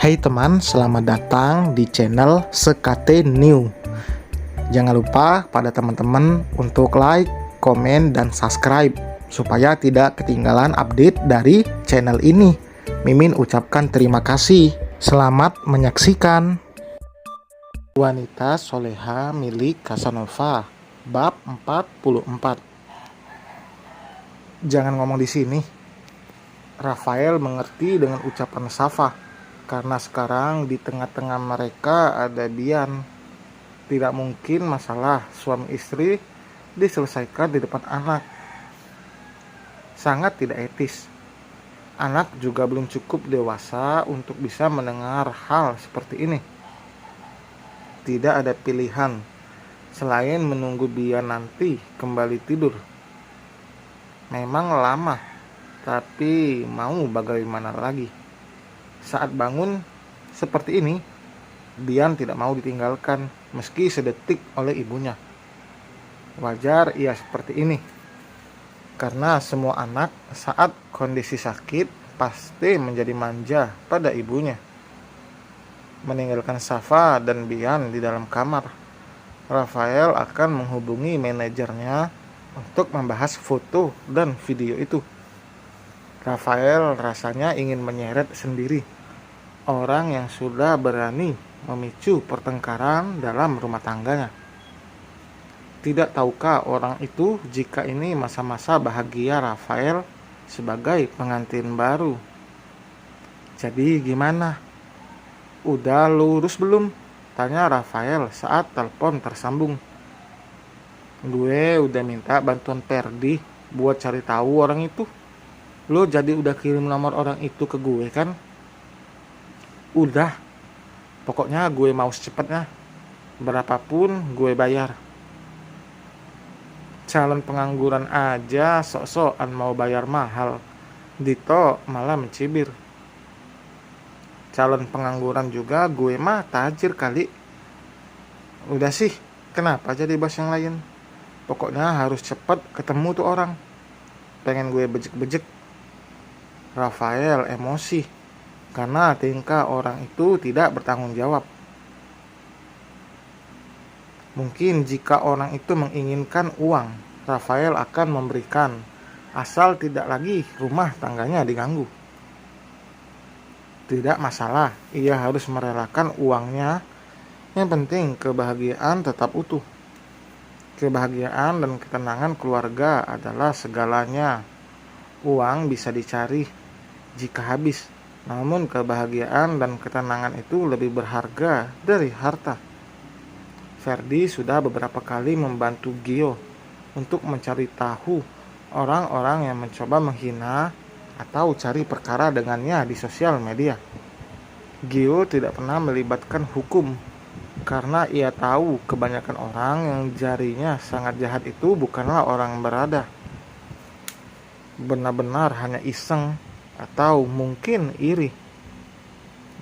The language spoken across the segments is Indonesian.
Hai teman, selamat datang di channel Sekate New. Jangan lupa pada teman-teman untuk like, komen, dan subscribe supaya tidak ketinggalan update dari channel ini. Mimin ucapkan terima kasih. Selamat menyaksikan. Wanita soleha milik Casanova, bab 44. Jangan ngomong di sini. Rafael mengerti dengan ucapan Safa, karena sekarang di tengah-tengah mereka ada Bian. Tidak mungkin masalah suami istri diselesaikan di depan anak. Sangat tidak etis. Anak juga belum cukup dewasa untuk bisa mendengar hal seperti ini. Tidak ada pilihan selain menunggu Bian nanti kembali tidur. Memang lama, tapi mau bagaimana lagi. Saat bangun seperti ini, Bian tidak mau ditinggalkan meski sedetik oleh ibunya. Wajar ia seperti ini, karena semua anak saat kondisi sakit pasti menjadi manja pada ibunya. Meninggalkan Safa dan Bian di dalam kamar, Rafael akan menghubungi manajernya untuk membahas foto dan video itu. Rafael rasanya ingin menyeret sendiri orang yang sudah berani memicu pertengkaran dalam rumah tangganya. Tidak tahukah orang itu jika ini masa-masa bahagia Rafael sebagai pengantin baru? Jadi gimana? Udah lurus belum? Tanya Rafael saat telepon tersambung. Gue udah minta bantuan Perdi buat cari tahu orang itu. Lo jadi udah kirim nomor orang itu ke gue kan? Udah. Pokoknya gue mau secepatnya. Berapapun gue bayar. Calon pengangguran aja sok-sokan mau bayar mahal. Dito malah mencibir. Calon pengangguran juga gue mah tajir kali. Udah sih, kenapa jadi bos yang lain? Pokoknya harus cepet ketemu tuh orang. Pengen gue bejek-bejek. Rafael emosi karena tingkah orang itu tidak bertanggung jawab. Mungkin jika orang itu menginginkan uang, Rafael akan memberikan, asal tidak lagi rumah tangganya diganggu. Tidak masalah, ia harus merelakan uangnya. Yang penting kebahagiaan tetap utuh. Kebahagiaan dan ketenangan keluarga adalah segalanya. Uang bisa dicari jika habis, namun kebahagiaan dan ketenangan itu lebih berharga dari harta. Ferdi sudah beberapa kali membantu Gio untuk mencari tahu orang-orang yang mencoba menghina atau cari perkara dengannya di sosial media. Gio tidak pernah melibatkan hukum karena ia tahu kebanyakan orang yang jarinya sangat jahat itu bukanlah orang berada. Benar-benar hanya iseng atau mungkin iri.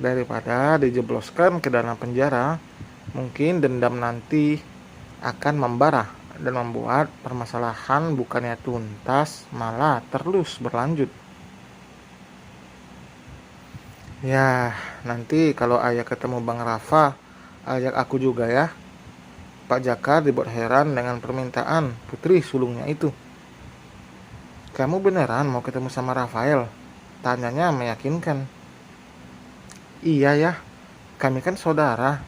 Daripada dijebloskan ke dalam penjara, mungkin dendam nanti akan membara dan membuat permasalahan bukannya tuntas, malah terus berlanjut. Ya, nanti kalau ayah ketemu Bang Rafa, ajak aku juga ya. Pak Jakar dibuat heran dengan permintaan putri sulungnya itu. Kamu beneran mau ketemu sama Rafael? Tanyanya meyakinkan. Iya ya, kami kan saudara.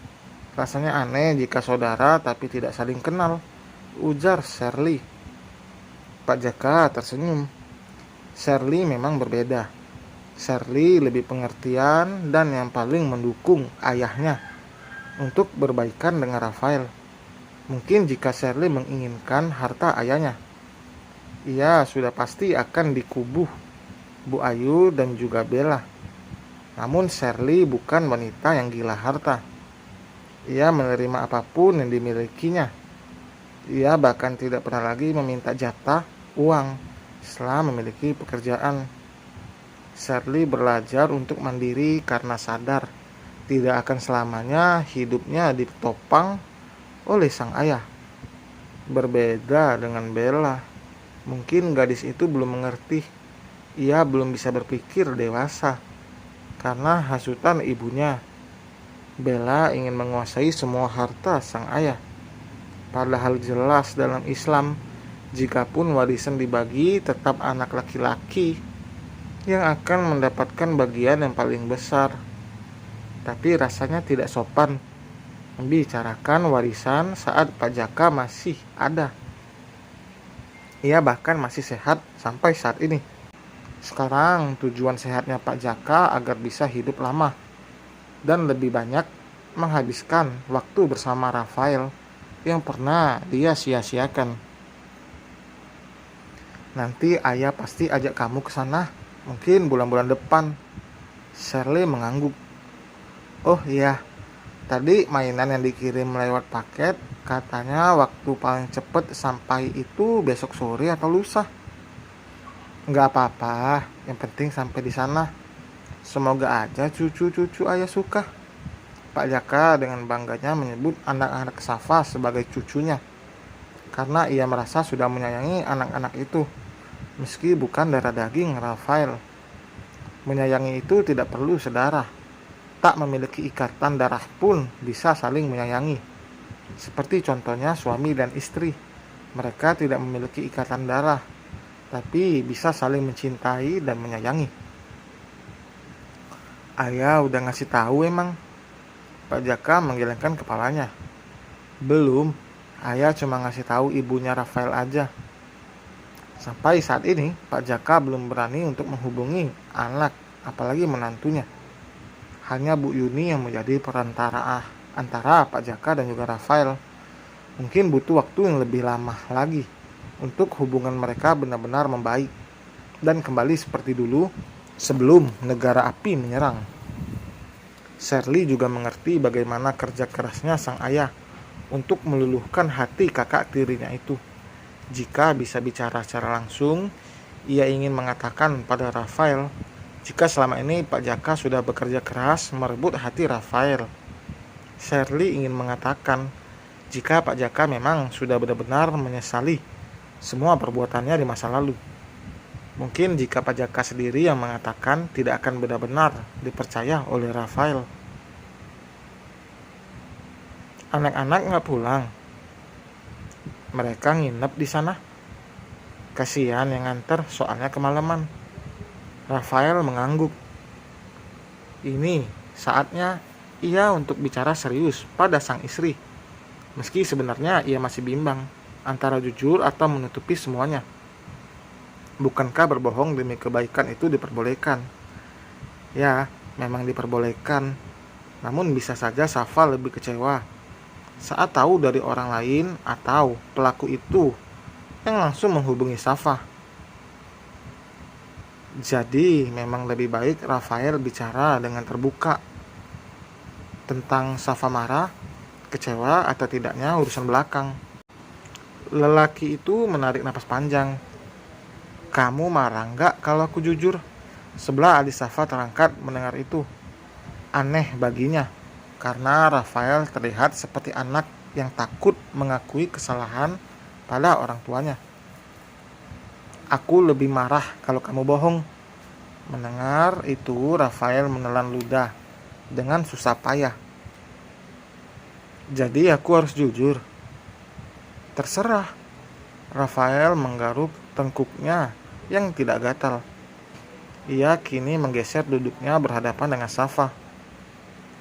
Rasanya aneh jika saudara tapi tidak saling kenal, ujar Shirley. Pak Jaka tersenyum. Shirley memang berbeda. Shirley lebih pengertian dan yang paling mendukung ayahnya untuk berbaikan dengan Rafael. Mungkin jika Shirley menginginkan harta ayahnya, ia sudah pasti akan dikubuh Bu Ayu dan juga Bella. Namun Shirley bukan wanita yang gila harta. Ia menerima apapun yang dimilikinya. Ia bahkan tidak pernah lagi meminta jatah uang setelah memiliki pekerjaan. Shirley belajar untuk mandiri karena sadar tidak akan selamanya hidupnya ditopang oleh sang ayah. Berbeda dengan Bella. Mungkin gadis itu belum mengerti. Ia belum bisa berpikir dewasa. karena hasutan ibunya. Bella ingin menguasai semua harta sang ayah. Padahal jelas dalam Islam, jikapun warisan dibagi, tetap anak laki-laki yang akan mendapatkan bagian yang paling besar. Tapi rasanya tidak sopan membicarakan warisan saat Pak Jaka masih ada. Ia bahkan masih sehat sampai saat ini. Sekarang tujuan sehatnya Pak Jaka agar bisa hidup lama dan lebih banyak menghabiskan waktu bersama Rafael yang pernah dia sia-siakan. Nanti ayah pasti ajak kamu ke sana, mungkin bulan-bulan depan. Shirley mengangguk. Oh iya, tadi mainan yang dikirim lewat paket katanya waktu paling cepet sampai itu besok sore atau lusa. Nggak apa-apa, yang penting sampai di sana. Semoga aja cucu-cucu ayah suka. Pak Jaka dengan bangganya menyebut anak-anak Safa sebagai cucunya, karena ia merasa sudah menyayangi anak-anak itu, meski bukan darah daging Rafael. Menyayangi itu tidak perlu saudara. Tak memiliki ikatan darah pun bisa saling menyayangi. Seperti contohnya suami dan istri. Mereka tidak memiliki ikatan darah, tapi bisa saling mencintai dan menyayangi. Ayah udah ngasih tahu emang? Pak Jaka menggelengkan kepalanya. Belum, ayah cuma ngasih tahu ibunya Rafael aja. Sampai saat ini, Pak Jaka belum berani untuk menghubungi anak, apalagi menantunya. Hanya Bu Yuni yang menjadi perantara antara Pak Jaka dan juga Rafael. Mungkin butuh waktu yang lebih lama lagi untuk hubungan mereka benar-benar membaik dan kembali seperti dulu sebelum negara api menyerang. Shirley juga mengerti bagaimana kerja kerasnya sang ayah untuk meluluhkan hati kakak tirinya itu. Jika bisa bicara secara langsung, ia ingin mengatakan pada Rafael jika selama ini Pak Jaka sudah bekerja keras merebut hati Rafael. Shirley ingin mengatakan jika Pak Jaka memang sudah benar-benar menyesali semua perbuatannya di masa lalu. Mungkin jika Pak Jaka sendiri yang mengatakan tidak akan benar-benar dipercaya oleh Rafael. Anak-anak nggak pulang. Mereka nginep di sana. Kasihan yang nganter soalnya kemalaman. Rafael mengangguk. Ini saatnya ia untuk bicara serius pada sang istri. Meski sebenarnya ia masih bimbang antara jujur atau menutupi semuanya. Bukankah berbohong demi kebaikan itu diperbolehkan? Ya, memang diperbolehkan. Namun bisa saja Safa lebih kecewa saat tahu dari orang lain atau pelaku itu yang langsung menghubungi Safa. Jadi memang lebih baik Rafael bicara dengan terbuka tentang Safa marah, kecewa atau tidaknya urusan belakang. Lelaki itu menarik napas panjang. Kamu marah nggak kalau aku jujur? Sebelah alis Safa terangkat mendengar itu. Aneh baginya, karena Rafael terlihat seperti anak yang takut mengakui kesalahan pada orang tuanya. Aku lebih marah kalau kamu bohong. Mendengar itu, Rafael menelan ludah dengan susah payah. Jadi aku harus jujur? Terserah. Rafael menggaruk tengkuknya yang tidak gatal. Ia kini menggeser duduknya berhadapan dengan Safa,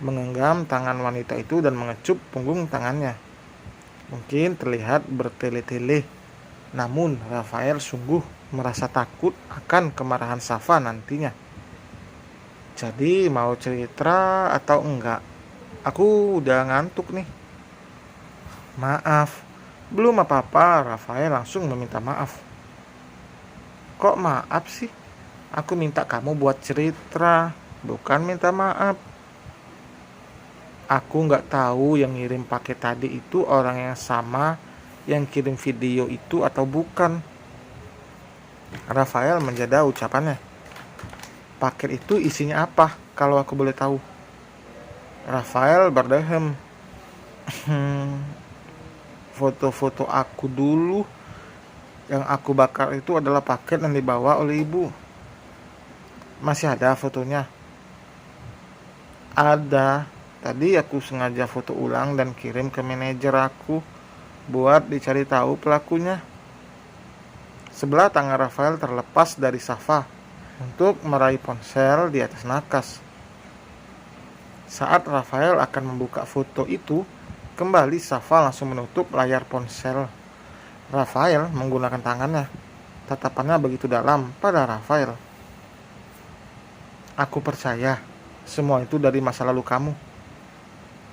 menggenggam tangan wanita itu dan mengecup punggung tangannya. Mungkin terlihat bertele-tele, namun Rafael sungguh merasa takut akan kemarahan Safa nantinya. Jadi mau cerita atau enggak? Aku udah ngantuk nih. Maaf. Belum apa-apa, Rafael langsung meminta maaf. Kok maaf sih? Aku minta kamu buat cerita, bukan minta maaf. Aku nggak tahu yang ngirim paket tadi itu orang yang sama yang kirim video itu atau bukan. Rafael menjeda ucapannya. Paket itu isinya apa kalau aku boleh tahu? Rafael berdehem. Foto-foto aku dulu yang aku bakar itu adalah paket yang dibawa oleh ibu. Masih ada fotonya? Ada. Tadi aku sengaja foto ulang dan kirim ke manajer aku buat dicari tahu pelakunya. Sebelah tangan Rafael terlepas dari Safa untuk meraih ponsel di atas nakas. Saat Rafael akan membuka foto itu, kembali Safa langsung menutup layar ponsel. Rafael menggunakan tangannya. Tatapannya begitu dalam pada Rafael. Aku percaya semua itu dari masa lalu kamu.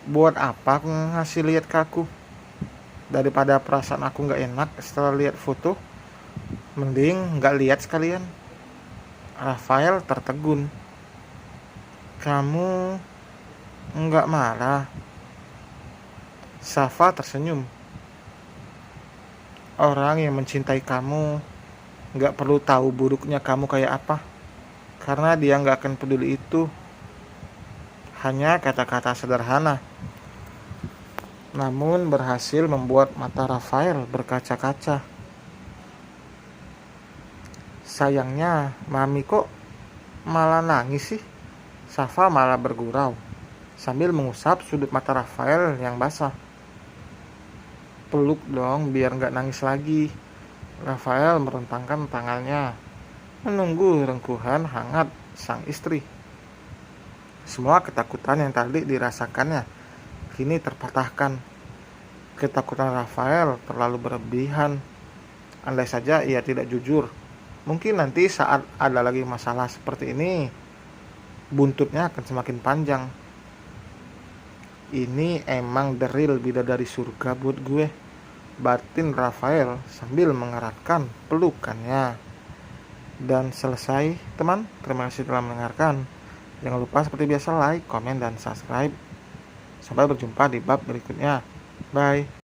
Buat apa aku ngasih lihat ke aku? Daripada perasaan aku gak enak setelah lihat foto, mending gak lihat sekalian. Rafael tertegun. Kamu gak marah? Safa tersenyum. Orang yang mencintai kamu gak perlu tahu buruknya kamu kayak apa, karena dia gak akan peduli itu. Hanya kata-kata sederhana, namun berhasil membuat mata Rafael berkaca-kaca. Sayangnya, Mami kok malah nangis sih? Safa malah bergurau sambil mengusap sudut mata Rafael yang basah. Peluk dong biar gak nangis lagi. Rafael merentangkan tangannya, menunggu rengkuhan hangat sang istri. Semua ketakutan yang tadi dirasakannya kini terpatahkan. Ketakutan Rafael terlalu berlebihan. Andai saja ia tidak jujur, mungkin nanti saat ada lagi masalah seperti ini, buntutnya akan semakin panjang. Ini emang the real bidadari surga buat gue, batin Rafael sambil mengeratkan pelukannya. Dan selesai teman, terima kasih telah mendengarkan. Jangan lupa seperti biasa like, komen, dan subscribe. Sampai berjumpa di bab berikutnya. Bye.